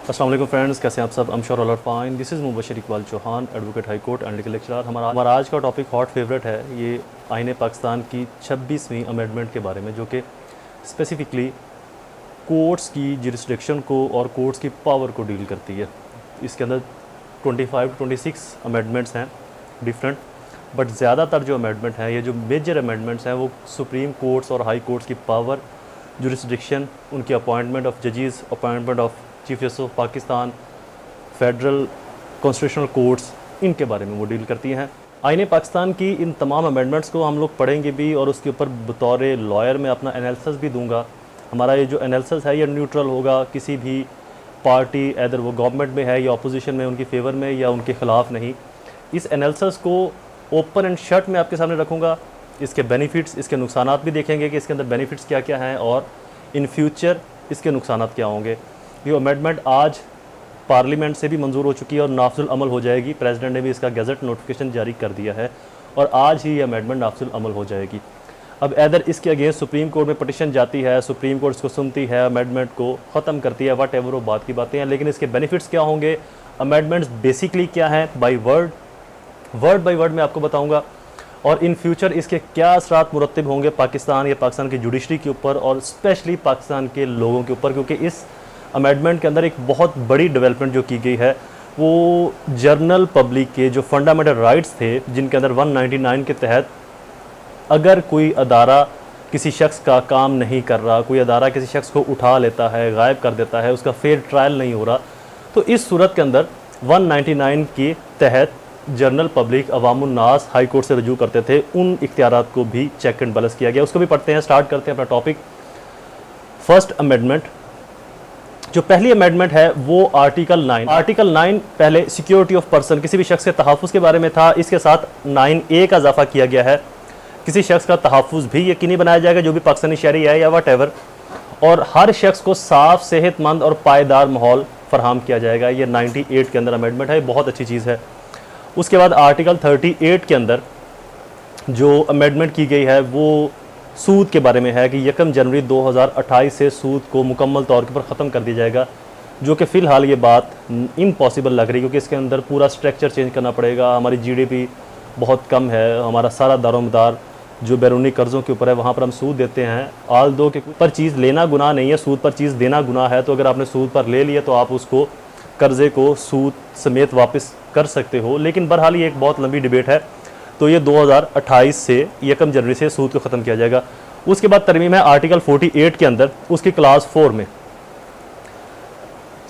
अस्सलाम वालेकुम फ्रेंड्स, कैसे हैं आप सब? I am sure all are fine. This is Mubashar Iqbal Chauhan, advocate high court and legal lecturer. हमारा आज का टॉपिक हॉट फेवरेट है। ये आईन पाकिस्तान की 26वीं अमेंडमेंट के बारे में, जो कि स्पेसिफिकली कोर्ट्स की जुरिस्डिक्शन को और कोर्ट्स की पावर को डील करती है। इसके अंदर 25 to 26 अमेंडमेंट्स हैं डिफरेंट, बट ज़्यादातर जो अमेंडमेंट हैं, ये जो मेजर अमेंडमेंट्स हैं, वो सुप्रीम कोर्ट्स और हाई कोर्ट्स की पावर, जुरिस्डिक्शन, उनकी अपॉइंटमेंट ऑफ जजेस, appointment of chief justice of Pakistan, federal constitutional courts, इनके बारे में वो डील करती हैं। आईन पाकिस्तान की इन तमाम अमेंडमेंट्स को हम लोग पढ़ेंगे भी, और उसके ऊपर बतौर लॉयर में अपना एनालिसिस भी दूंगा। हमारा ये जो एनालिसिस है ये न्यूट्रल होगा, किसी भी पार्टी इधर वो गवर्नमेंट में है या अपोजिशन में, उनकी फेवर में या उनके ख़िलाफ़ नहीं। इस एनालिसिस को ओपन एंड शट में आपके सामने रखूँगा। इसके बेनिफिट्स, इसके नुकसानात भी देखेंगे कि इसके अंदर बेनिफिट्स क्या क्या हैं और इन फ्यूचर इसके नुकसानात क्या होंगे। ये अमेंडमेंट आज पार्लियामेंट से भी मंजूर हो चुकी है और नाफिजुल अमल हो जाएगी। प्रेसिडेंट ने भी इसका गज़ट नोटिफिकेशन जारी कर दिया है और आज ही ये अमेंडमेंट नाफिजुल अमल हो जाएगी। अब इधर इसके अगेंस्ट सुप्रीम कोर्ट में पटिशन जाती है, सुप्रीम कोर्ट इसको सुनती है, अमेंडमेंट को ख़त्म करती है, वट एवर वो बात की बातें हैं। लेकिन इसके बेनिफिट्स क्या होंगे, अमेंडमेंट्स बेसिकली क्या हैं, वर्ड बाई वर्ड मैं आपको बताऊँगा, और इन फ्यूचर इसके क्या असरात मुरतब होंगे पाकिस्तान या पाकिस्तान की जुडिशरी के ऊपर और स्पेशली पाकिस्तान के लोगों के ऊपर। क्योंकि इस अमेंडमेंट के अंदर एक बहुत बड़ी डेवलपमेंट जो की गई है, वो जर्नल पब्लिक के जो फंडामेंटल राइट्स थे, जिनके अंदर 199 के तहत अगर कोई अदारा किसी शख्स का काम नहीं कर रहा, कोई अदारा किसी शख्स को उठा लेता है, गायब कर देता है, उसका फेयर ट्रायल नहीं हो रहा, तो इस सूरत के अंदर 199 के तहत जर्नल पब्लिक अवामुन्नास हाई कोर्ट से रजू करते थे, उन इख्तियारात को भी चेक एंड बैलेंस किया गया। उसको भी पढ़ते हैं, स्टार्ट करते हैं अपना टॉपिक। फर्स्ट अमेंडमेंट, जो पहली अमेंडमेंट है वो आर्टिकल 9 पहले सिक्योरिटी ऑफ पर्सन, किसी भी शख्स के तहफ़्फ़ुज़ के बारे में था। इसके साथ 9A का इजाफा किया गया है, किसी शख्स का तहफ़्फ़ुज़ भी यकीनी बनाया जाएगा जो भी पाकिस्तानी शहरी है या वट एवर, और हर शख्स को साफ, सेहतमंद और पायदार माहौल फराहम किया जाएगा। ये 98 के अंदर अमेंडमेंट है, बहुत अच्छी चीज़ है। उसके बाद आर्टिकल 38 के अंदर जो अमेंडमेंट की गई है वो सूद के बारे में है कि 1 जनवरी 2028 से सूद को मुकम्मल तौर के ऊपर ख़त्म कर दिया जाएगा, जो कि फ़िलहाल ये बात इम्पॉसिबल लग रही है, क्योंकि इसके अंदर पूरा स्ट्रक्चर चेंज करना पड़ेगा। हमारी GDP बहुत कम है, हमारा सारा दारोमदार जो बैरूनी कर्ज़ों के ऊपर है, वहाँ पर हम सूद देते हैं। आल दो के पर चीज़ लेना गुनाह नहीं है, सूद पर चीज़ देना गुनाह है। तो अगर आपने सूद पर ले लिया तो आप उसको कर्ज़े को सूद समेत वापस कर सकते हो। लेकिन बहरहाल ये एक बहुत लंबी डिबेट है। तो ये 2028 से 1 जनवरी से सूद को ख़त्म किया जाएगा। उसके बाद तरमीम है आर्टिकल 48 के अंदर, उसकी क्लास 4 में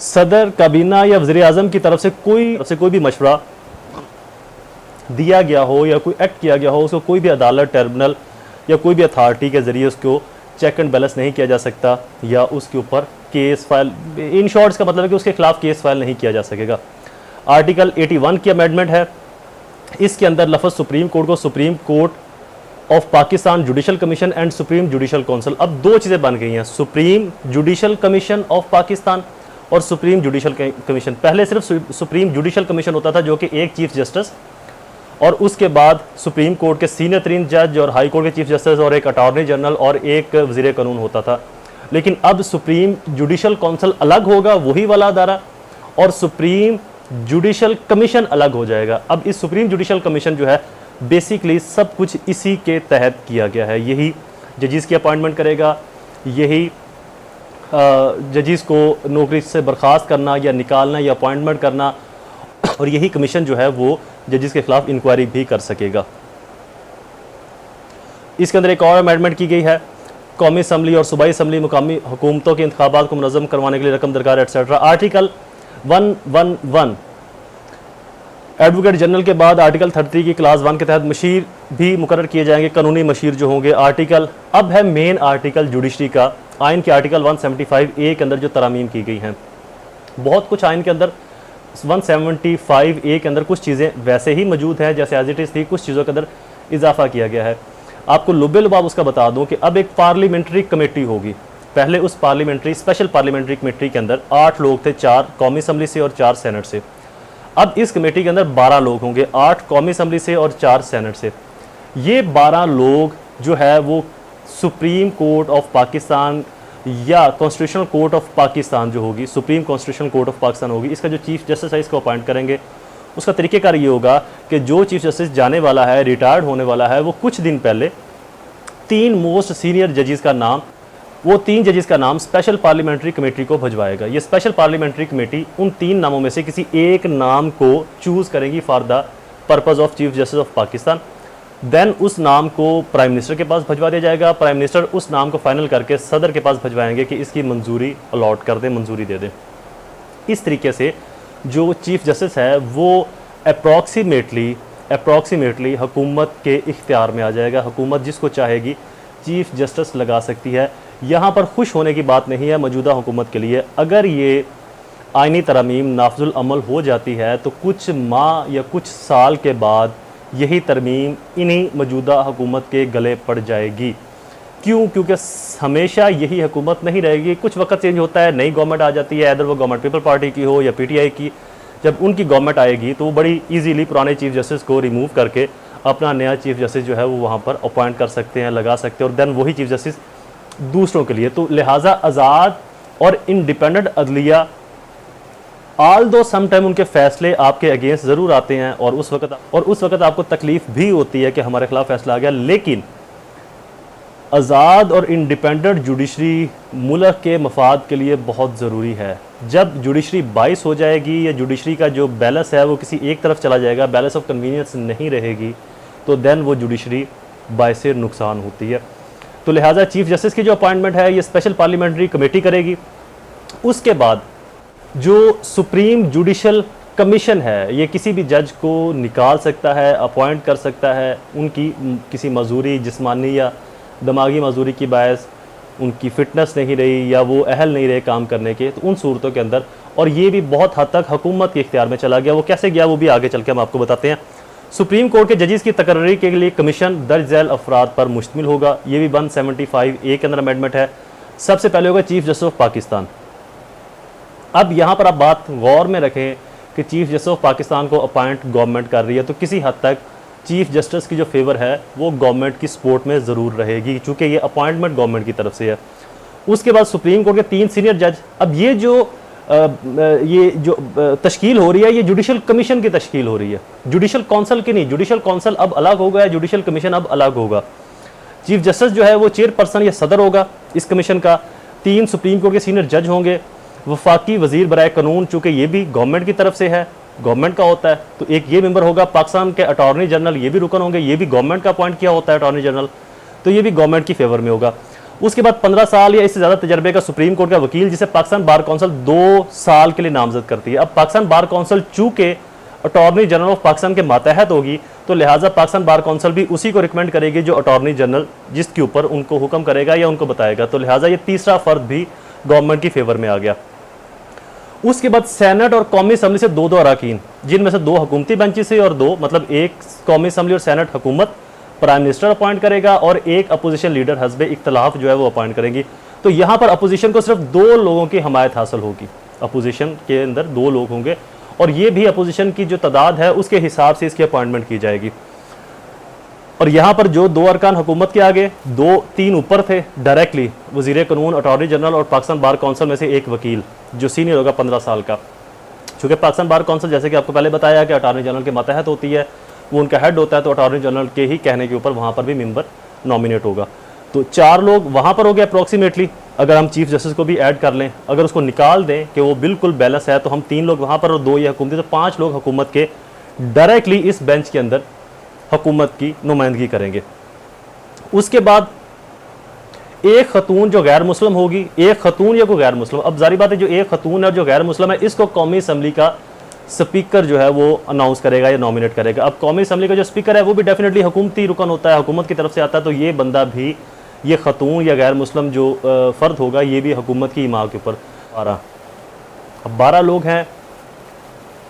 सदर काबीना या वज़ीर आज़म की तरफ से कोई भी मशवरा दिया गया हो या कोई एक्ट किया गया हो, उसको कोई भी अदालत, ट्रिब्यूनल या कोई भी अथॉरिटी के ज़रिए उसको चेक एंड बैलेंस नहीं किया जा सकता या उसके ऊपर केस फाइल, इन शॉर्ट्स का मतलब है कि उसके खिलाफ केस फाइल नहीं किया जा सकेगा। आर्टिकल 81 की अमेंडमेंट है। इसके अंदर लफ्ज़ सुप्रीम कोर्ट को supreme court of Pakistan judicial commission and supreme judicial council, अब दो चीज़ें बन गई हैं, supreme judicial commission of Pakistan और सुप्रीम जुडिशल कमीशन। पहले सिर्फ सुप्रीम जुडिशल कमीशन होता था, जो कि एक चीफ जस्टिस और उसके बाद सुप्रीम कोर्ट के सीनियर तरीन जज और हाई कोर्ट के चीफ जस्टिस और एक अटॉर्नी जनरल और एक वज़ीर कानून होता था। लेकिन अब सुप्रीम जुडिशल काउंसिल अलग होगा, वही वाला अदारा, और सुप्रीम जुडिशल कमीशन अलग हो जाएगा। अब इस सुप्रीम जुडिशल कमीशन जो है बेसिकली सब कुछ इसी के तहत किया गया है। यही जजेस की अपॉइंटमेंट करेगा, यही जजेस को नौकरी से बर्खास्त करना या निकालना या अपॉइंटमेंट करना, और यही कमीशन जो है वो जजेस के खिलाफ इंक्वायरी भी कर सकेगा। इसके अंदर एक और अमेंडमेंट की गई है, कौमी असम्बली और सूबाई असम्बली मुकामी हुकूमतों के इंतखाबात को मुनज़्ज़म करवाने के लिए रकम दरकार एटसेट्रा। आर्टिकल 111 एडवोकेट जनरल के बाद आर्टिकल 33 की क्लास 1 के तहत मशीर भी मुकर्रर किए जाएंगे, कानूनी मशीर जो होंगे। आर्टिकल अब है मेन आर्टिकल जुडिशरी का, आइन के आर्टिकल 175A के अंदर जो तरामीम की गई हैं। बहुत कुछ आइन के अंदर 175A के अंदर कुछ चीज़ें वैसे ही मौजूद हैं जैसे एज इट इज़ थी, कुछ चीज़ों के अंदर इजाफा किया गया है। आपको लुबे लुबाब उसका बता दूं कि अब एक पार्लियामेंट्री कमेटी होगी। पहले उस स्पेशल पार्लियामेंट्री कमेटी के अंदर 8 लोग थे, 4 कौमी असम्बली से और 4 सेनेट से। अब इस कमेटी के अंदर 12 लोग होंगे, 8 कौमी असम्बली से और 4 सेनेट से। ये 12 लोग जो है वो सुप्रीम कोर्ट ऑफ पाकिस्तान या कॉन्स्टिट्यूशनल कोर्ट ऑफ पाकिस्तान जो होगी, supreme constitutional court of Pakistan होगी, इसका जो चीफ जस्टिस है इसको अपॉइंट करेंगे। उसका तरीक़ेकार ये होगा कि जो चीफ जस्टिस जाने वाला है, रिटायर्ड होने वाला है, वो कुछ दिन पहले 3 मोस्ट सीनियर जजेस का नाम, वो 3 जजेस का नाम स्पेशल पार्लियामेंट्री कमेटी को भिजवाएगा। ये स्पेशल पार्लियामेंट्री कमेटी उन 3 नामों में से किसी एक नाम को चूज़ करेगी for the purpose of chief justice of Pakistan. Then उस नाम को प्राइम मिनिस्टर के पास भिजवा दिया जाएगा। प्राइम मिनिस्टर उस नाम को फाइनल करके सदर के पास भिजवाएंगे कि इसकी मंजूरी अलॉट कर दें, मंजूरी दे दें। इस तरीके से जो चीफ जस्टिस है वो अप्रॉक्सीमेटली हुकूमत के इख्तियार में आ जाएगा। हुकूमत जिसको चाहेगी चीफ जस्टिस लगा सकती है। यहाँ पर खुश होने की बात नहीं है मौजूदा हुकूमत के लिए। अगर ये आइनी तरमीम नाफजुल अमल हो जाती है तो कुछ माह या कुछ साल के बाद यही तरमीम इन्हीं मौजूदा हुकूमत के गले पड़ जाएगी। क्यों? क्योंकि हमेशा यही हुकूमत नहीं रहेगी, कुछ वक्त चेंज होता है, नई गवर्नमेंट आ जाती है, अदर वो गवर्नमेंट पीपल पार्टी की हो या पीटीआई की। जब उनकी गवर्नमेंट आएगी तो वो बड़ी इजीली पुराने चीफ जस्टिस को रिमूव करके अपना नया चीफ जस्टिस जो है वो वहाँ पर अपॉइंट कर सकते हैं, लगा सकते हैं, और देन वही चीफ जस्टिस दूसरों के लिए। तो लिहाजा आज़ाद और इंडिपेंडेंट अदलिया आल दो सम टाइम उनके फैसले आपके अगेंस्ट ज़रूर आते हैं और उस वक्त आपको तकलीफ़ भी होती है कि हमारे खिलाफ फैसला आ गया, लेकिन आज़ाद और इंडिपेंडेंट जुडिशरी मुल्क के मफाद के लिए बहुत ज़रूरी है। जब जुडिशरी बाइस हो जाएगी या जुडिशरी का जो बैलेंस है वो किसी एक तरफ चला जाएगा, बैलेंस ऑफ कन्वीनियंस नहीं रहेगी, तो देन वो जुडिशरी बाइस नुकसान होती है। तो लिहाजा चीफ जस्टिस की जो अपॉइंटमेंट है ये स्पेशल पार्लियामेंट्री कमेटी करेगी। उसके बाद जो सुप्रीम जुडिशल कमीशन है ये किसी भी जज को निकाल सकता है, अपॉइंट कर सकता है, उनकी किसी मजूरी, जिस्मानी या दिमागी मजूरी की बायस उनकी फ़िटनेस नहीं रही या वो अहल नहीं रहे काम करने के, तो उन सूरतों के अंदर, और ये भी बहुत हद तक हुकूमत के इख्तियार में चला गया। वो कैसे गया वो भी आगे चल के हम आपको बताते हैं। सुप्रीम कोर्ट के जजेस की तकर्री के लिए कमीशन दर्ज झैल अफराद पर मुश्तमिल होगा। ये भी 175A के अंदर अमेंडमेंट है। सबसे पहले होगा चीफ जस्टिस ऑफ पाकिस्तान। अब यहाँ पर आप बात गौर में रखें कि चीफ जस्टिस ऑफ पाकिस्तान को अपॉइंट गवर्नमेंट कर रही है, तो किसी हद तक चीफ जस्टिस की जो फेवर है वो गवर्नमेंट की सपोर्ट में ज़रूर रहेगी, चूँकि ये अपॉइंटमेंट गवर्नमेंट की तरफ से है। उसके बाद सुप्रीम कोर्ट के 3 सीनियर जज। अब ये जो तश्कील हो रही है ये जुडिशल कमीशन की तश्कील हो रही है, जुडिशल काउंसिल की नहीं। जुडिशल काउंसिल अब अलग होगा, जुडिशल कमीशन अब अलग होगा। चीफ जस्टिस जो है वो चेयरपर्सन या सदर होगा इस कमीशन का। 3 सुप्रीम कोर्ट के सीनियर जज होंगे। वफाकी वजीर बराए कानून, चूँकि ये भी गवर्नमेंट की तरफ से है, गवर्नमेंट का होता है, तो एक ये मेंबर होगा। पाकिस्तान के अटॉर्नी जनरल ये भी रुकन होंगे, ये भी गवर्नमेंट का अपॉइंट किया होता है अटॉर्नी जनरल, तो ये भी गवर्नमेंट की फेवर में होगा। उसके बाद 15 साल या इससे ज़्यादा तजर्बे का सुप्रीम कोर्ट का वकील, जिसे पाकिस्तान बार काउंसिल 2 साल के लिए नामजद करती है। अब पाकिस्तान बार काउंसिल चूँकि अटॉर्नी जनरल ऑफ पाकिस्तान के मातहत होगी, तो लिहाजा पाकिस्तान बार काउंसिल भी उसी को रिकमेंड करेगी जो अटॉर्नी जनरल जिसके ऊपर उनको हुक्म करेगा या उनको बताएगा। तो लिहाजा ये तीसरा फ़र्द भी गवर्नमेंट की फेवर में आ गया। उसके बाद सेनेट और कौमी असम्बली से 2 अरकान, जिनमें से 2 हुकूमती बेंचेस से और 2 मतलब एक कौमी असम्बली और सेनेट हुकूमत प्राइम मिनिस्टर अपॉइंट करेगा और एक अपोजिशन लीडर हस्बे इख्तलाफ जो है वो अपॉइंट करेंगी। तो यहाँ पर अपोजिशन को सिर्फ 2 लोगों की हमायत हासिल होगी। अपोजिशन के अंदर 2 लोग होंगे और ये भी अपोजिशन की जो तादाद है उसके हिसाब से इसकी अपॉइंटमेंट की जाएगी। और यहाँ पर जो 2 अरकान हुकूमत के आगे 2-3 ऊपर थे डायरेक्टली, वज़ीर कानून, अटॉर्नी जनरल और पाकिस्तान बार काउंसिल में से एक वकील जो सीनियर होगा 15 साल का। चूँकि पाकिस्तान बार काउंसिल जैसे कि आपको पहले बताया कि अटॉर्नी जनरल के मातहत होती है, वो उनका हेड होता है, तो अटॉर्नी जनरल के ही कहने के ऊपर वहाँ पर भी मेंबर नॉमिनेट होगा। तो 4 लोग वहाँ पर हो गए अप्रॉक्सीमेटली। अगर हम चीफ जस्टिस को भी ऐड कर लें, अगर उसको निकाल दें कि वो बिल्कुल बैलेंस है, तो हम 3 लोग वहाँ पर और 2 ये हुकूमती, तो 5 लोग हुकूमत के डायरेक्टली इस बेंच के अंदर हुकूमत की नुमाइंदगी करेंगे। उसके बाद एक खतून जो गैर मुस्लिम होगी, एक खतून या कोई गैर मुस्लिम, अब जारी बात है जो एक खतून है जो गैर मुस्लिम है, इसको कौमी असम्बली का स्पीकर जो है वो अनाउंस करेगा या नॉमिनेट करेगा। अब कौमी असम्बली का जो स्पीकर है वो भी डेफिनेटली हुकूमती रुकन होता है, हुकूमत की तरफ से आता है, तो ये बंदा भी, ये खतून या गैर मुस्लिम जो फ़र्द होगा, ये भी हुकूमत की इमाम के ऊपर 12 लोग हैं।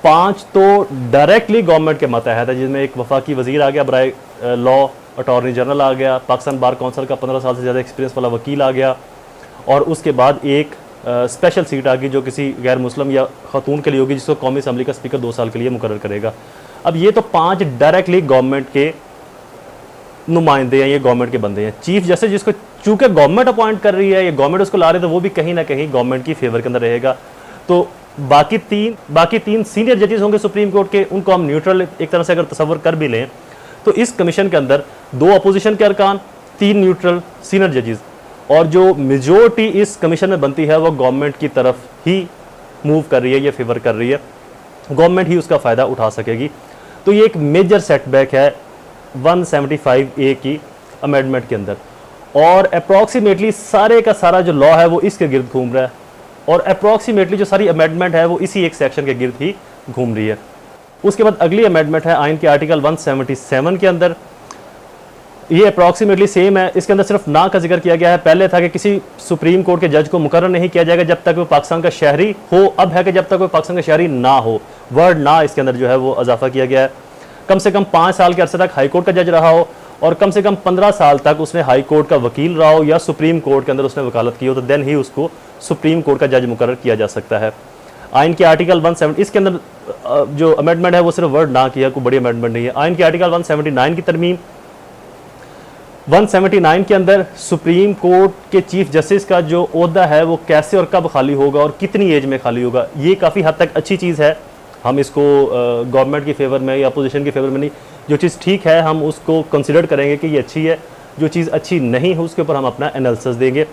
5 तो डायरेक्टली गवर्नमेंट के मातहत है, जिसमें एक वफाकी वजीर आ गया बराए लॉ, अटॉर्नी जनरल आ गया, पाकिस्तान बार काउंसिल का 15 साल से ज़्यादा एक्सपीरियंस वाला वकील आ गया, और उसके बाद एक स्पेशल सीट आ गई जो किसी गैर मुस्लिम या खतून के लिए होगी, जिसको कौमी असम्बली का स्पीकर 2 साल के लिए मुकर्रर करेगा। अब ये तो 5 डायरेक्टली गवर्नमेंट के नुमाइंदे हैं, ये गवर्नमेंट के बंदे हैं। चीफ जस्टिस जिसको चूंकि गवर्नमेंट अपॉइंट कर रही है, ये गवर्नमेंट उसको ला रही है, तो वो भी कहीं ना कहीं गवर्नमेंट की फेवर के अंदर रहेगा। तो बाकी तीन सीनियर जजेस होंगे सुप्रीम कोर्ट के, उनको हम न्यूट्रल एक तरह से अगर तस्वर कर भी लें, तो इस कमीशन के अंदर 2 अपोजिशन के अरकान, 3 न्यूट्रल सीनियर जजेस, और जो मेजोरिटी इस कमीशन में बनती है वो गवर्नमेंट की तरफ ही मूव कर रही है, ये फेवर कर रही है, गवर्नमेंट ही उसका फ़ायदा उठा सकेगी। तो ये एक मेजर सेटबैक है 175A की अमेंडमेंट के अंदर, और अप्रॉक्सीमेटली सारे का सारा जो लॉ है वो इसके गिर्द घूम रहा है, और अप्रॉक्सीमेटली जो सारी अमेंडमेंट है वो इसी एक सेक्शन के गिर्द ही घूम रही है। उसके बाद अगली अमेंडमेंट है आइन के आर्टिकल 177 के अंदर, ये अप्रॉक्सीमेटली सेम है। इसके अंदर सिर्फ ना का जिक्र किया गया है। पहले था कि किसी सुप्रीम कोर्ट के जज को मुकर्रर नहीं किया जाएगा जब तक वो पाकिस्तान का शहरी हो, अब है कि जब तक वो पाकिस्तान का शहरी ना हो। वर्ड ना इसके अंदर जो है वो इजाफा किया गया है। कम से कम 5 साल के अरसे तक हाई कोर्ट का जज रहा हो, और कम से कम 15 साल तक उसने हाई कोर्ट का वकील रहा हो या सुप्रीम कोर्ट के अंदर उसने वकालत की हो, तो देन ही उसको सुप्रीम कोर्ट का जज मुकर्रर किया जा सकता है। आइन के आर्टिकल 170 इसके अंदर जो अमेंडमेंट है वो सिर्फ वर्ड ना की है, कोई बड़ी अमेंडमेंट नहीं है। आइन के आर्टिकल 179 की तरमीम, 179 के अंदर सुप्रीम कोर्ट के चीफ जस्टिस का जो ओहदा है वो कैसे और कब खाली होगा और कितनी एज में खाली होगा, ये काफ़ी हद तक अच्छी चीज़ है। हम इसको गवर्नमेंट की फेवर में या अपोजिशन की फेवर में नहीं, जो चीज़ ठीक है हम उसको कंसिडर करेंगे कि ये अच्छी है, जो चीज़ अच्छी नहीं है उसके ऊपर हम अपना एनालिसिस देंगे।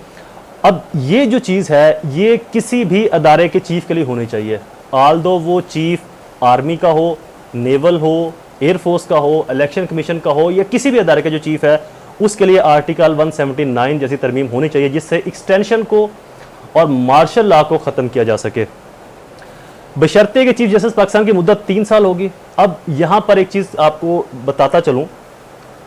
अब ये जो चीज़ है ये किसी भी अदारे के चीफ के लिए होनी चाहिए, आल्दो वो चीफ आर्मी का हो, नेवल हो, एयरफोर्स का हो, इलेक्शन कमीशन का हो, या किसी भी अदारे का जो चीफ है उसके लिए आर्टिकल 179 जैसी तरमीम होनी चाहिए, जिससे एक्सटेंशन को और मार्शल लॉ को ख़त्म किया जा सके। बशर्ते कि चीफ जस्टिस पाकिस्तान की मुद्दत 3 साल होगी। अब यहाँ पर एक चीज़ आपको बताता चलूँ,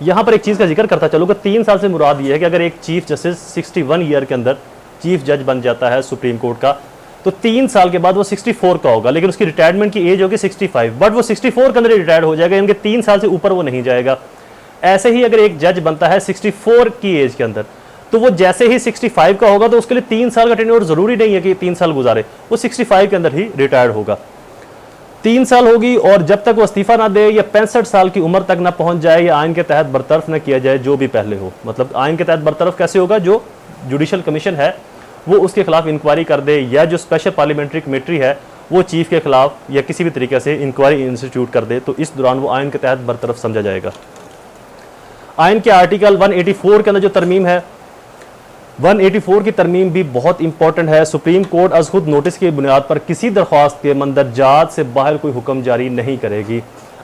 यहाँ पर एक चीज़ का जिक्र करता चलूँ कि 3 साल से मुराद ये है कि अगर एक चीफ जस्टिस 61 ईयर के अंदर चीफ जज बन जाता है सुप्रीम कोर्ट का, तो 3 साल के बाद वो 64 का होगा, लेकिन उसकी रिटायरमेंट की एज होगी 65, बट वो 64 के अंदर रिटायर्ड हो जाएगा, यानी कि 3 साल से ऊपर वो नहीं जाएगा। ऐसे ही अगर एक जज बनता है 64 की एज के अंदर, तो वो जैसे ही 65 का होगा तो उसके लिए 3 साल का टेन्योर जरूरी नहीं है कि 3 साल गुजारे, वो 65 के अंदर ही रिटायर्ड होगा। 3 साल होगी, और जब तक वो इस्तीफा ना दे या 65 साल की उम्र तक ना पहुंच जाए या आइन के तहत बरतरफ ना किया जाए जो भी पहले हो। मतलब आइन के तहत बरतरफ कैसे होगा, जो जुडिशल कमीशन है वो उसके खिलाफ इंक्वायरी कर दे, या जो स्पेशल पार्लियामेंट्री कमेटी है वो चीफ के खिलाफ या किसी भी तरीके से इंक्वायरी इंस्टीट्यूट कर दे, तो इस दौरान वो आइन के तहत बरतरफ समझा जाएगा। आइन के आर्टिकल 184 के अंदर जो तरमीम है, 184 की तरमीम भी बहुत इंपॉर्टेंट है। सुप्रीम कोर्ट अज खुद नोटिस की बुनियाद पर किसी दरख्वास्त के मंदरजात से बाहर कोई हुक्म जारी नहीं करेगी।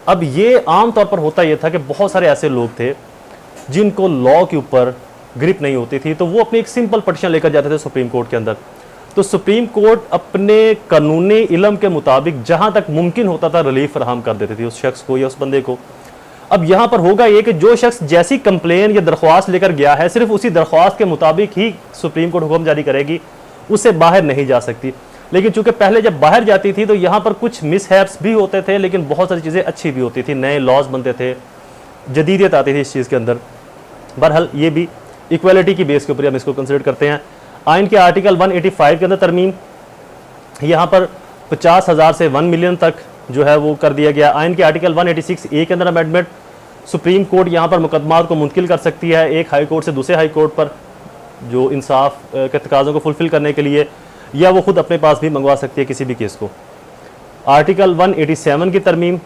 अब ये आम तौर पर होता यह था कि बहुत सारे ऐसे लोग थे जिनको लॉ के ऊपर ग्रिप नहीं होती थी, तो वो अपनी एक सिंपल पटिशन लेकर जाते थे सुप्रीम कोर्ट के अंदर। तो सुप्रीम कोर्ट अपने कानूनी इल्म के मुताबिक जहाँ तक मुमकिन होता था रिलीफ फराहम कर देती थी उस शख्स को या उस बंदे को। अब यहाँ पर होगा ये कि जो शख्स जैसी कंप्लेन या दरख्वास्त लेकर गया है, सिर्फ उसी दरख्वास्त के मुताबिक ही सुप्रीम कोर्ट हुक्म जारी करेगी, उससे बाहर नहीं जा सकती। लेकिन चूंकि पहले जब बाहर जाती थी तो यहाँ पर कुछ मिसहैप्स भी होते थे, लेकिन बहुत सारी चीज़ें अच्छी भी होती थी, नए लॉज बनते थे, जदीदियत आती थी इस चीज़ के अंदर। बहरहाल ये भी इक्वालिटी की बेस के ऊपर हम इसको कंसिडर करते हैं। आइन के आर्टिकल 185 के अंदर तरमीम, यहाँ पर 50,000 से 1 मिलियन तक जो है वो कर दिया गया। आइन के आर्टिकल 186A के अंदर अमेंडमेंट, सुप्रीम कोर्ट यहाँ पर मुकदमात को मुंतकिल कर सकती है एक हाई कोर्ट से दूसरे हाई कोर्ट पर, जो इंसाफ के तकाज़ों को फुलफिल करने के लिए, या वो खुद अपने पास भी मंगवा सकती है किसी भी केस को। आर्टिकल 187 की तरमीम,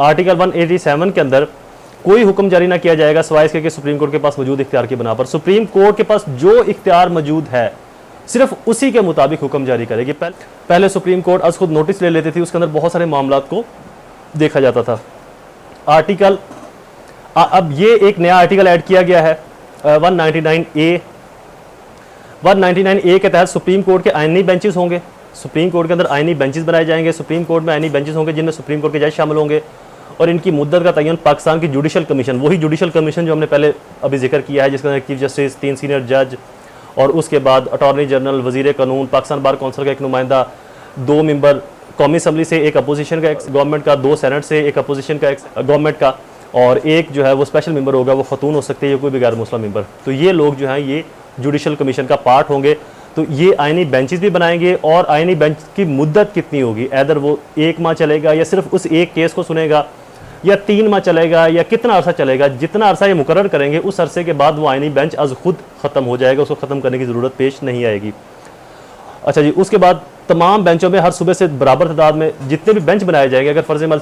आर्टिकल 187 के अंदर कोई हुक्म जारी ना किया जाएगा सिवाय इसके कि सुप्रीम कोर्ट के पास मौजूद इख्तियार की बना पर। सुप्रीम कोर्ट के पास जो इख्तियार मौजूद है सिर्फ उसी के मुताबिक हुक्म जारी करेगी। पहले सुप्रीम कोर्ट आज खुद नोटिस ले लेती थी, उसके अंदर बहुत सारे मामलात को देखा जाता था। आर्टिकल अब ये एक नया आर्टिकल ऐड किया गया है 199A। 199A के तहत सुप्रीम कोर्ट के आइनी बेंचेस होंगे, सुप्रीम कोर्ट के अंदर आइनी बेंचेस बनाए जाएंगे। सुप्रीम कोर्ट में आइनी बेंचेस होंगे जिनमें सुप्रीम कोर्ट के जज शामिल होंगे, और इनकी मुद्दत का तयन पाकिस्तान की जुडिशल कमीशन, वही जुडिशल कमीशन जो हमने पहले अभी जिक्र किया है, जिसके अंदर चीफ जस्टिस, 3 सीनियर जज, और उसके बाद अटॉर्नी जनरल, वजीर कानून, पाकिस्तान बार कौंसिल का एक नुमाइंदा, 2 मेंबर कौमी असम्बली से, एक अपोजिशन का, एक गवर्नमेंट का, 2 सेनेट से, एक अपोजिशन का, एक गवर्नमेंट का, और एक जो है वो स्पेशल मेंबर होगा, वो खतून हो सकती है या कोई भी गैर मुस्लिम मेंबर। तो ये लोग जो हैं ये जुडिशल कमीशन का पार्ट होंगे। तो ये आइनी बेंचेस भी बनाएंगे, और आइनी बेंच की मुद्दत कितनी होगी, ऐदर वो 1 माह चलेगा या सिर्फ उस एक केस को सुनेगा, या 3 माह चलेगा या कितना अरसा चलेगा, जितना अरसा ये मुकर्रर करेंगे उस अरसे के बाद वो आइनी बेंच अज खुद ख़त्म हो जाएगा, उसको ख़त्म करने की ज़रूरत पेश नहीं आएगी। अच्छा जी, उसके बाद तमाम बेंचों में हर सूबे से बराबर तादाद में जितने भी बेंच बनाए जाएंगे, अगर फर्ज अमल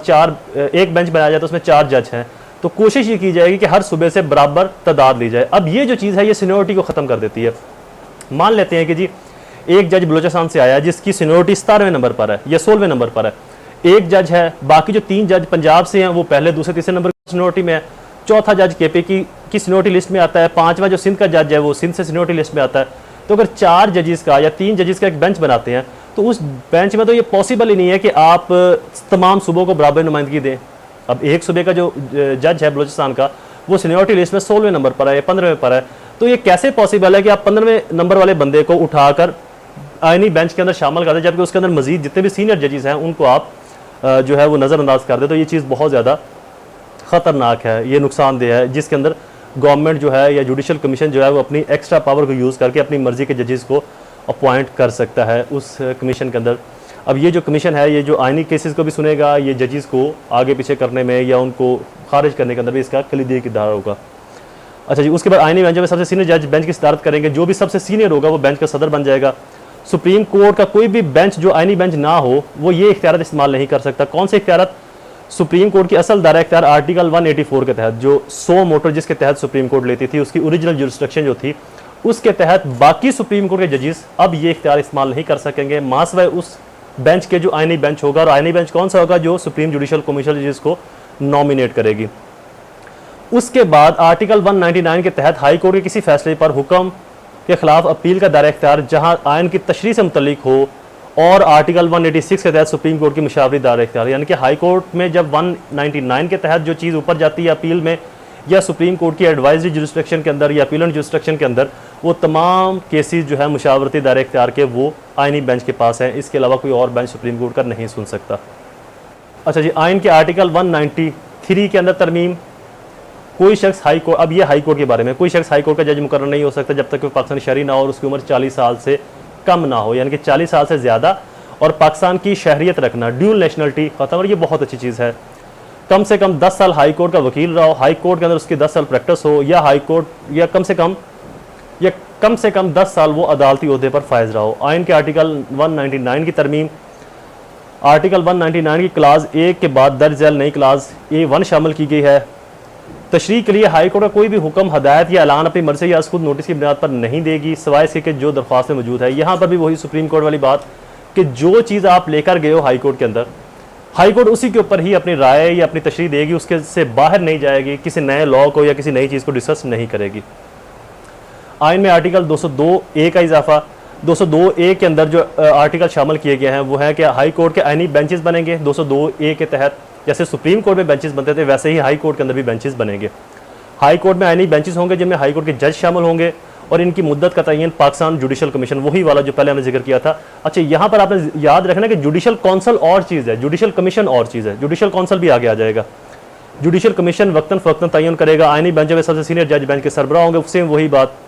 एक बेंच बनाया जाए तो उसमें 4 जज हैं, तो कोशिश ये की जाएगी कि हर सूबे से बराबर तादाद ली जाए। अब ये जो चीज़ है ये सीनियरिटी को ख़त्म कर देती है। मान लेते हैं कि जी एक जज बलूचिस्तान से आया जिसकी सीनियरिटी 17वें नंबर पर है या 16वें नंबर पर है, एक जज है, बाकी जो 3 जज पंजाब से हैं वो पहले दूसरे तीसरे नंबर की सीनियरिटी में है, चौथा जज केपी की सीनियरिटी लिस्ट में आता है, 5वां जो सिंध का जज है वो सिंध से सीनियरिटी लिस्ट में आता है। तो अगर 4 जजेस का या 3 जजेस का एक बेंच बनाते हैं तो उस बेंच में तो ये पॉसिबल ही नहीं है कि आप तमाम सूबों को बराबर नुमाइंदगी दें। अब एक सूबे का जो जज है बलूचिस्तान का वो सीनियरिटी लिस्ट में 16वें नंबर पर है या 15वें पर है, तो ये कैसे पॉसिबल है कि आप 15वें नंबर वाले बंदे को उठाकर आइनी बेंच के अंदर शामिल कर दें, जबकि उसके अंदर मजीद जितने भी सीनियर जजेस हैं उनको आप जो है वो नज़रअंदाज कर दे। तो ये चीज़ बहुत ज़्यादा ख़तरनाक है, ये नुकसानदेह है, जिसके अंदर गवर्नमेंट जो है या जुडिशल कमीशन जो है वो अपनी एक्स्ट्रा पावर को यूज़ करके अपनी मर्ज़ी के जजेस को अपॉइंट कर सकता है उस कमीशन के अंदर। अब ये जो कमीशन है ये जो आइनी केसेस को भी सुनेगा, ये जजेस को आगे पीछे करने में या उनको खारिज करने के अंदर भी इसका कलीदी किरदार होगा। अच्छा जी, उसके बाद आइनी बेंच में सबसे सीनियर जज बेंच की सदारत करेंगे, जो भी सबसे सीनियर होगा वो बेंच का सदर बन जाएगा। सुप्रीम कोर्ट का कोई भी बेंच जो आइनी बेंच ना हो वो ये इख्तियार इस्तेमाल नहीं कर सकता। कौन से इख्तियार? सुप्रीम कोर्ट की असल दायरा इख्तियार आर्टिकल 184 के तहत, जो 100 मोटर जिसके तहत सुप्रीम कोर्ट लेती थी उसकी ओरिजिनल जुरिस्डिक्शन जो थी उसके तहत बाकी सुप्रीम कोर्ट के जजेस अब ये इख्तियार इस्तेमाल नहीं कर सकेंगे, मासवाए उस बेंच के जो आइनी बेंच होगा। और आइनी बेंच कौन सा होगा? जो सुप्रीम जुडिशल कमीशन जजेस को नॉमिनेट करेगी। उसके बाद आर्टिकल 199 के तहत हाई कोर्ट के किसी फैसले पर हुक्म के खिलाफ अपील का दायरा इख्तियार जहां आयन की तशरीह से मुतल्लिक हो, और आर्टिकल 186 के तहत सुप्रीम कोर्ट की मुशावरी दायरा इख्तियार, यानी कि हाई कोर्ट में जब 199 के तहत जो चीज़ ऊपर जाती है अपील में या सुप्रीम कोर्ट की एडवाइजरी जुरिस्डिक्शन के अंदर या अपीलेंट जुरिस्डिक्शन के अंदर, वो तमाम केसेस जो है मुशावरती दायरा इख्तियार के वो आइनी बेंच के पास हैं। इसके अलावा कोई और बेंच सुप्रीम कोर्ट का नहीं सुन सकता। अच्छा जी, आइन के आर्टिकल 193 के अंदर तरमीम, कोई शख्स हाई कोर्ट, अब ये हाई कोर्ट के बारे में, कोई शख्स हाई कोर्ट का जज मुकर्रर नहीं हो सकता जब तक कि पाकिस्तानी शहरी ना हो और उसकी उम्र 40 साल से कम ना हो, यानी कि 40 साल से ज़्यादा, और पाकिस्तान की शहरियत रखना, ड्यूल नेशनलिटी ख़त्म। और ये बहुत अच्छी चीज़ है। कम से कम 10 साल हाई कोर्ट का वकील रहा हो, हाई कोर्ट के अंदर उसकी 10 साल प्रैक्टिस हो, या हाई कोर्ट या कम से कम 10 साल वो अदालती ओहदे पर फायज रहा हो। आइन के आर्टिकल 199 की तरमीम, आर्टिकल 199 की क्लास 1 के बाद दर्ज झैल नई क्लास A1 शामिल की गई है। तशरीह के लिए हाई कोर्ट का कोई भी हुक्म, हदायत या ऐलान अपनी मर्जी या खुद नोटिस की बुनियाद पर नहीं देगी, सिवाय इसके कि जो दरख्वास्त में मौजूद है। यहाँ पर भी वही सुप्रीम कोर्ट वाली बात कि जो चीज़ आप लेकर गए हो हाई कोर्ट के अंदर, हाई कोर्ट उसी के ऊपर ही अपनी राय या अपनी तशरीह देगी, उसके से बाहर नहीं जाएगी, किसी नए लॉ को या किसी नई चीज़ को डिस्कस नहीं करेगी। आइन में आर्टिकल 202A का इजाफा, 202A के अंदर जो आर्टिकल शामिल किए गए हैं वो है कि हाई कोर्ट के आइनी बेंचेस बनेंगे 202A के तहत। जैसे सुप्रीम कोर्ट में बेंचेस बनते थे वैसे ही हाई कोर्ट के अंदर भी बेंचेस बनेंगे। हाई कोर्ट में आइनी बेंचेस होंगे जिनमें हाई कोर्ट के जज शामिल होंगे, और इनकी मुद्दत का तयन पाकिस्तान जुडिशल कमीशन, वही वाला जो पहले हमने जिक्र किया था। अच्छा, यहाँ पर आपने याद रखना कि जुडिशल काउंसिल और चीज़ है, जुडिशल कमीशन और चीज़ है। जुडिशल काउंसिल भी आगे आ जाएगा। जुडिशल कमीशन वक्तन फ़वक्तन तयन करेगा, आइनी बेंच में सबसे सीनियर जज बेंच के सरबराह होंगे। उससे वही बात,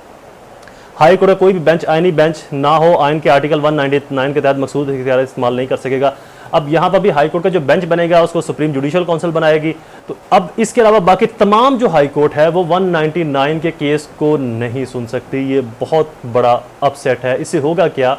हाई कोर्ट का कोई भी बेंच आइनी बेंच ना हो, आइन के आर्टिकल 199 के तहत मकसूद इख्तियार इस्तेमाल नहीं कर सकेगा। अब यहाँ पर भी हाई कोर्ट का जो बेंच बनेगा उसको सुप्रीम जुडिशल काउंसिल बनाएगी। तो अब इसके अलावा बाकी तमाम जो हाई कोर्ट है वो 199 के केस को नहीं सुन सकती। ये बहुत बड़ा अपसेट है। इससे होगा क्या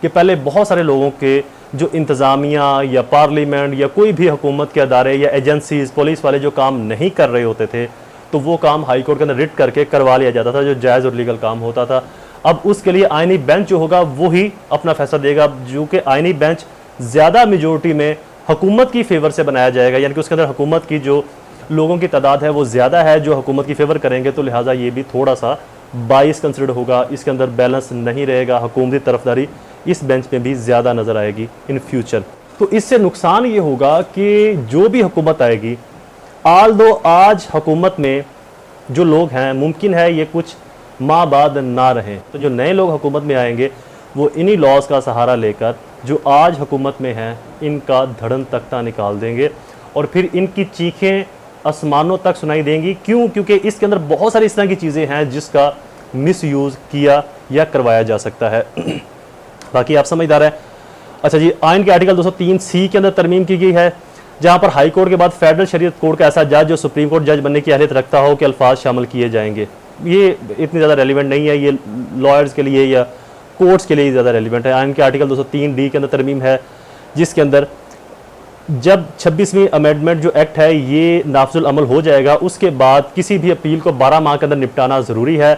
कि पहले बहुत सारे लोगों के जो इंतज़ामिया या पार्लियामेंट या कोई भी हुकूमत के अदारे या एजेंसीज, पुलिस वाले जो काम नहीं कर रहे होते थे, तो वो काम हाई कोर्ट के अंदर रिट करके करवा लिया जाता था, जो जायज़ और लीगल काम होता था। अब उसके लिए आइनी बेंच जो होगा वो ही अपना फैसला देगा, जो कि आइनी बेंच ज़्यादा मेजोरिटी में हुकूमत की फेवर से बनाया जाएगा, यानी कि उसके अंदर हुकूमत की जो लोगों की तादाद है वो ज़्यादा है जो हुकूमत की फेवर करेंगे, तो लिहाजा ये भी थोड़ा सा बाइस कंसिडर होगा, इसके अंदर बैलेंस नहीं रहेगा। हुकूमती तरफदारी इस बेंच में भी ज़्यादा नज़र आएगी इन फ्यूचर। तो इससे नुकसान ये होगा कि जो भी हुकूमत आएगी, आल दो आज हुकूमत में जो लोग हैं मुमकिन है ये कुछ माह बाद ना रहें, तो जो नए लोग हुकूमत में आएंगे वो इन्हीं लॉज का सहारा लेकर जो आज हुकूमत में हैं इनका धड़न तख्ता निकाल देंगे, और फिर इनकी चीखें आसमानों तक सुनाई देंगी। क्यों? क्योंकि इसके अंदर बहुत सारी इस तरह की चीज़ें हैं जिसका मिसयूज़ किया या करवाया जा सकता है। बाकी आप समझदार हैं। अच्छा जी, आइन के आर्टिकल 203C के अंदर तरमीम की गई है। जहां पर हाई कोर्ट के बाद फेडरल शरीयत कोर्ट का ऐसा जज जो सुप्रीम कोर्ट जज बनने की अहलियत रखता हो के अल्फाज शामिल किए जाएंगे। ये इतनी ज़्यादा रेलिवेंट नहीं है, ये लॉयर्स के लिए या कोर्ट्स के लिए ज़्यादा रेलिवेंट है। आइन के आर्टिकल 203D के अंदर तरमीम है, जिसके अंदर जब 26वीं अमेंडमेंट जो एक्ट है ये नाफजुल अमल हो जाएगा, उसके बाद किसी भी अपील को 12 माह के अंदर निपटाना ज़रूरी है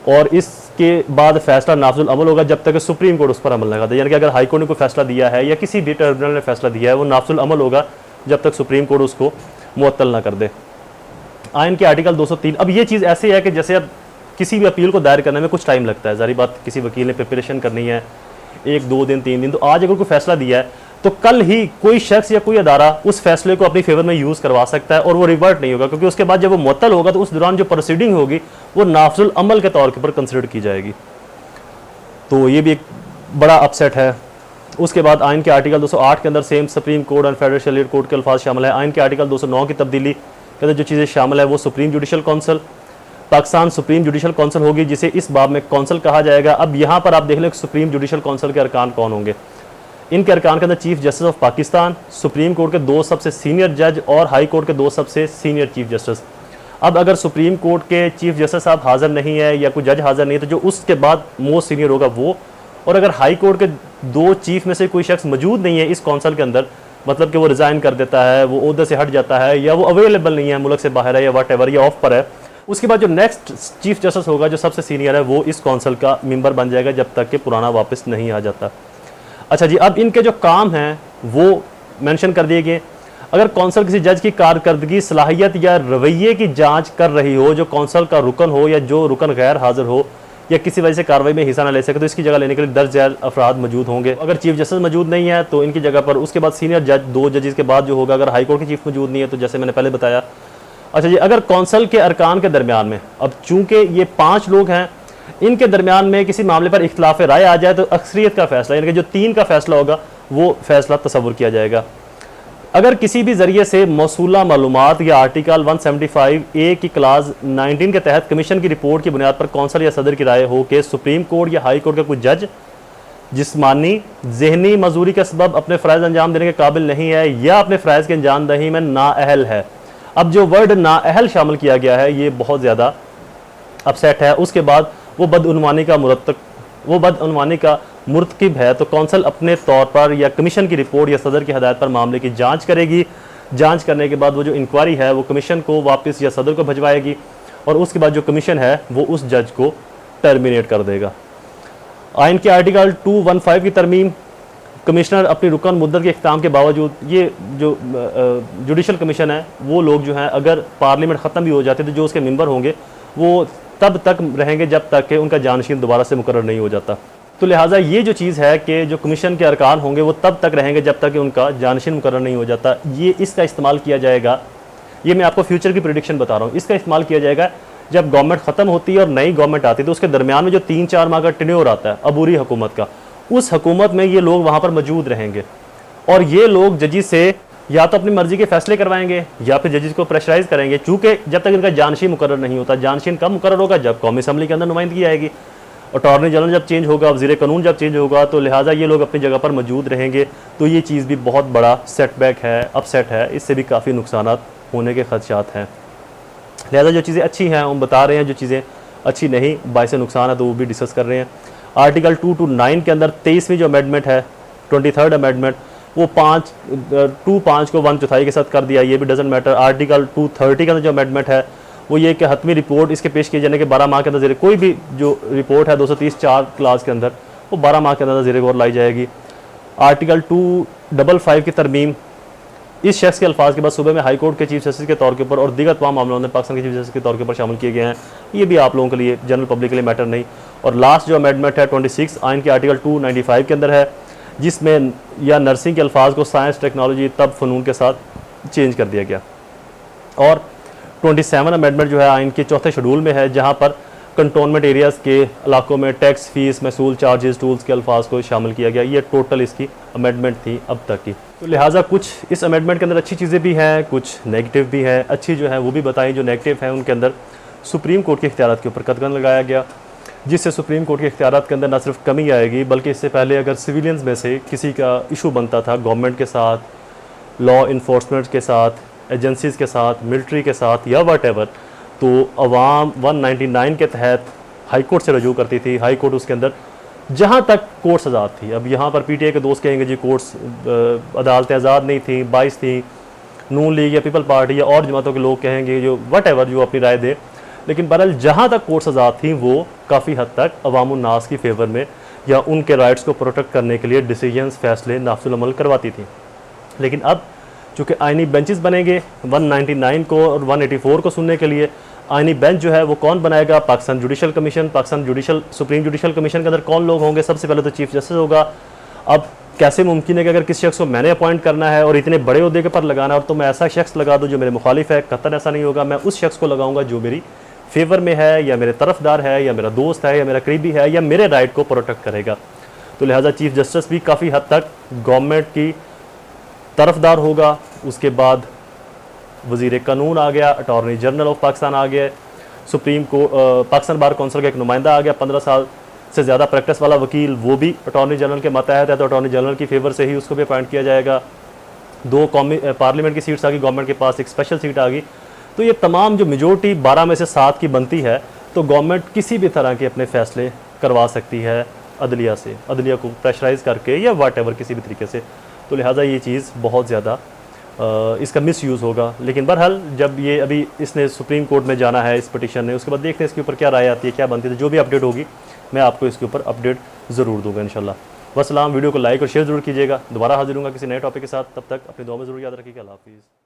और इसके बाद फैसला नाफजुल अमल होगा जब तक सुप्रीम कोर्ट उस पर अमल लगा दे। यानी कि अगर हाई कोर्ट ने कोई फैसला दिया है या किसी भी ट्रिब्यूनल ने फैसला दिया है, वो नाफजुल अमल होगा जब तक सुप्रीम कोर्ट उसको मुअत्तल ना कर दे। आइन के आर्टिकल 203, अब ये चीज़ ऐसी है कि जैसे अब किसी भी अपील को दायर करने में कुछ टाइम लगता है, ज़ाहिर बात किसी वकील ने प्रिपरेशन करनी है 1-2 दिन 3 दिन, तो आज अगर कोई फैसला दिया है तो कल ही कोई शख्स या कोई अदारा उस फैसले को अपनी फेवर में यूज़ करवा सकता है और वो रिवर्ट नहीं होगा, क्योंकि उसके बाद जब वो मुअत्तल होगा तो उस दौरान जो प्रोसीडिंग होगी वो नाफजुल अमल के तौर के ऊपर कंसिडर की जाएगी। तो ये भी एक बड़ा अपसेट है। उसके बाद आइन के आर्टिकल 208 के अंदर सेम सुप्रीम कोर्ट और फेडरल शरीयत कोर्ट के अल्फाज शामिल है। आइन के आर्टिकल 209 की तब्दीली के अंदर जो चीज़ें शामिल है वो supreme judicial council, Pakistan supreme judicial council होगी, जिसे इस बाब में काउंसिल कहा जाएगा। अब यहाँ पर आप देख लें सुप्रीम जुडिशल काउंसिल के अरकान कौन होंगे। इनके अरकान के अंदर chief justice of Pakistan, supreme court के 2 सबसे सीनियर जज और हाई कोर्ट के 2 सबसे सीनियर चीफ जस्टिस। अब अगर सुप्रीम कोर्ट के चीफ जस्टिस साहब हाजिर नहीं है या कोई जज हाजिर नहीं है तो जो उसके बाद मोस्ट सीनियर होगा वो, और अगर हाई कोर्ट के 2 चीफ में से कोई शख्स मौजूद नहीं है इस काउंसिल के अंदर, मतलब कि वो रिज़ाइन कर देता है, वो ओहदे से हट जाता है या वो अवेलेबल नहीं है, मुल्क से बाहर है या वट एवर या ऑफ पर है, उसके बाद जो नेक्स्ट चीफ जस्टिस होगा जो सबसे सीनियर है वो इस काउंसिल का मेंबर बन जाएगा जब तक कि पुराना वापस नहीं आ जाता। अच्छा जी, अब इनके जो काम हैं वो मेंशन कर दिए गए। अगर कौंसल किसी जज की कारकर्दगी, सलाहियत या रवैये की जांच कर रही हो, जो कौंसल का रुकन हो या जो रुकन गैर हाजिर हो या किसी वजह से कार्रवाई में हिस्सा न ले सके, तो इसकी जगह लेने के लिए दर्ज झैल अफराद मौजूद होंगे। अगर चीफ जस्टिस मौजूद नहीं है तो इनकी जगह पर उसके बाद सीनियर जज, 2 जजेस के बाद जो होगा, अगर हाई कोर्ट की चीफ मौजूद नहीं है तो जैसे मैंने पहले बताया। अच्छा जी, अगर कौंसल के अरकान के दरमियान में, अब चूंकि ये 5 लोग हैं, इनके दरमियान में किसी मामले पर इख्तिलाफ राय आ जाए तो अक्सरियत का फैसला, यानी कि जो 3 का फैसला होगा वो फैसला तस्वुर किया जाएगा। अगर किसी भी जरिए से मौसूला मालूमात या आर्टिकल 175A की क्लास 19 के तहत कमीशन की रिपोर्ट की बुनियाद पर कौंसल या सदर की राय हो कि सुप्रीम कोर्ट या हाई कोर्ट का कोई जज जिस्मानी जहनी मजूरी के सबब अपने फ़राइज़ अंजाम देने के काबिल नहीं है या अपने फ़राइज़ की अंजामदही में नाअहल है। अब जो वर्ड नाअहल शामिल किया गया है ये बहुत ज़्यादा अपसेट है। उसके बाद वो बदअनवानी का मुर्तकिब है तो कौंसल अपने तौर पर या कमीशन की रिपोर्ट या सदर की हदायत पर मामले की जांच करेगी। जांच करने के बाद वो जो इंक्वायरी है वो कमीशन को वापस या सदर को भिजवाएगी और उसके बाद जो कमीशन है वो उस जज को टर्मिनेट कर देगा। आइन के आर्टिकल 215 की तरमीम, कमिश्नर अपनी रुकन मुद्दत के इख्तिताम के बावजूद, ये जो जुडिशल कमीशन है वो लोग जो हैं अगर पार्लियामेंट ख़त्म भी हो जाते तो जो उसके मेंबर होंगे वो तब तक रहेंगे जब तक कि उनका जानशीन दोबारा से मुकर्रर नहीं हो जाता। तो लिहाजा ये जो चीज़ है कि जो कमीशन के अरकान होंगे वो तब तक रहेंगे जब तक कि उनका जानशीन मुकर्रर नहीं हो जाता। ये इसका इस्तेमाल किया जाएगा, ये मैं आपको फ्यूचर की प्रेडिक्शन बता रहा हूँ, इसका इस्तेमाल किया जाएगा जब गवर्नमेंट ख़त्म होती है और नई गवर्नमेंट आती है तो उसके दरमियान में जो 3-4 माह का टेन्योर आता है अबूरी हुकूमत का, उस हुकूमत में ये लोग वहाँ पर मौजूद रहेंगे और ये लोग जजिस से या तो अपनी मर्जी के फैसले करवाएंगे या फिर जजिस को प्रेशराइज करेंगे, चूँकि जब तक इनका जानशीन मुकर्रर नहीं होता। जानशीन कब मुकर्रर होगा? जब कौमी असम्बली के अंदर नुमाइंदगी आएगी, अटॉर्नी जनरल जब चेंज होगा, वज़ीर कानून जब चेंज होगा, तो लिहाजा ये लोग अपनी जगह पर मौजूद रहेंगे। तो ये चीज़ भी बहुत बड़ा सेटबैक है, अपसेट है, इससे भी काफ़ी नुकसानात होने के खदशात हैं। लिहाजा जो चीज़ें अच्छी हैं हम बता रहे हैं, जो चीज़ें अच्छी नहीं बाइस नुकसान है तो वो भी डिस्कस कर रहे हैं। आर्टिकल 229 के अंदर 23वीं जो अमेंडमेंट है, 23rd अमेंडमेंट, वो 2(5) को 1/4 के साथ कर दिया, ये भी डजंट मैटर। आर्टिकल 230 के अंदर जो अमेंडमेंट है वो ये कि हतमी रिपोर्ट इसके पेश किए जाने के 12 माह के अंदर कोई भी जो रिपोर्ट है 230(4) क्लास के अंदर वो 12 माह के अंदर ज़ेरे गौर लाई जाएगी। आर्टिकल 255 की तरमीम, इस शख्स के अल्फाज के बाद सूबे में हाई कोर्ट के चीफ जस्टिस के तौर के ऊपर और दीगर तमाम मामलों में पाकिस्तान के चीफ जस्टिस के तौर के ऊपर शामिल किए गए हैं। ये भी आप लोगों के लिए, जनरल पब्लिक के लिए मैटर नहीं। और लास्ट जो अमेंडमेंट है 26 आइन के आर्टिकल 295 के अंदर है, जिसमें या नर्सिंग के अल्फाज को साइंस, टेक्नोलॉजी, तब, फ़नून के साथ चेंज कर दिया गया। और 27 अमेंडमेंट जो है आइन के 4थे शेड्यूल में है, जहाँ पर कंटोनमेंट एरियाज़ के इलाकों में टैक्स, फीस, महसूल, चार्जेस, टूल्स के अल्फाज को शामिल किया गया। ये टोटल इसकी अमेंडमेंट थी अब तक की। तो लिहाजा कुछ इस अमेंडमेंट के अंदर अच्छी चीज़ें भी हैं, कुछ नेगेटिव भी हैं। अच्छी जो है वो भी बताई, जो नेगेटिव है उनके अंदर सुप्रीम कोर्ट के इख्तियारात के ऊपर कतगन लगाया गया, जिससे सुप्रीम कोर्ट के इख्तियारात के अंदर न सिर्फ कमी आएगी बल्कि इससे पहले अगर सिविलियंस में से किसी का इशू बनता था गवर्नमेंट के साथ लॉ इन्फोर्समेंट के साथ, एजेंसीज़ के साथ, मिलिट्री के साथ या वट एवर, तो अवाम 199 के तहत हाई कोर्ट से रजू करती थी। हाई कोर्ट उसके अंदर जहाँ तक कोर्ट्स आज़ाद थी। अब यहाँ पर पीटीआई के दोस्त कहेंगे जी कोर्ट्स अदालतें आज़ाद नहीं थी, 22 थी, नून लीग या पीपल पार्टी या और जमातों के लोग कहेंगे जो वट एवर जो अपनी राय दे, लेकिन बहरहाल जहाँ तक कोर्ट्स आज़ाद थी वो काफ़ी हद तक अवामुन नास की फेवर में या उनके राइट्स को प्रोटेक्ट करने के लिए डिसीजंस, फैसले नाफिजुल अमल करवाती थी। लेकिन अब चूँकि आइनी बेंचेस बनेंगे 199 को और 184 को सुनने के लिए, आइनी बेंच जो है वो कौन बनाएगा? Pakistan judicial commission, Pakistan supreme judicial commission के अंदर कौन लोग होंगे? सबसे पहले तो चीफ जस्टिस होगा। अब कैसे मुमकिन है कि अगर किसी शख्स को मैंने अपॉइंट करना है और इतने बड़े अहदे के पर लगाना है और तो मैं ऐसा शख्स लगा दूँ जो मेरे मुखालिफ है? कतई ऐसा नहीं होगा। मैं उस शख्स को लगाऊंगा जो मेरी फेवर में है या मेरे तरफदार है या मेरा दोस्त है या मेरा करीबी है या मेरे राइट को प्रोटेक्ट करेगा। तो लिहाजा चीफ जस्टिस भी काफ़ी हद तक गवर्नमेंट की तरफदार होगा। उसके बाद वज़ीर कानून आ गया, अटॉर्नी जनरल ऑफ पाकिस्तान आ गया, supreme court Pakistan bar council का एक नुमाइंदा आ गया, 15 साल से ज़्यादा प्रैक्टिस वाला वकील, वो भी अटॉर्नी जनरल के मातहत है, तो अटॉर्नी जनरल की फेवर से ही उसको भी अपॉइंट किया जाएगा। 2 पार्लियामेंट की सीट्स आ गई, गवर्नमेंट के पास एक स्पेशल सीट आ गई। तो ये तमाम जो मेजोरिटी 12 में से 7 की बनती है, तो गवर्नमेंट किसी भी तरह के अपने फ़ैसले करवा सकती है अदलिया से, अदलिया को प्रेशराइज़ करके या वाट एवर किसी भी तरीके से। तो लिहाजा ये चीज़ बहुत ज़्यादा इसका मिस यूज़ होगा। लेकिन बहरहाल जब ये अभी इसने सुप्रीम कोर्ट में जाना है इस पटिशन ने, उसके बाद देखते हैं इसके ऊपर क्या राय आती है, क्या बनती है। तो जो भी अपडेट होगी मैं आपको इसके ऊपर अपडेट ज़रूर दूंगा इंशाल्लाह। वस्सलाम। वीडियो को लाइक और शेयर ज़रूर कीजिएगा। दोबारा हाजिर होंगे किसी नए टॉपिक के साथ। तब तक अपनी दुआ में ज़रूर याद रखिएगा। अल्लाह हाफ़िज़।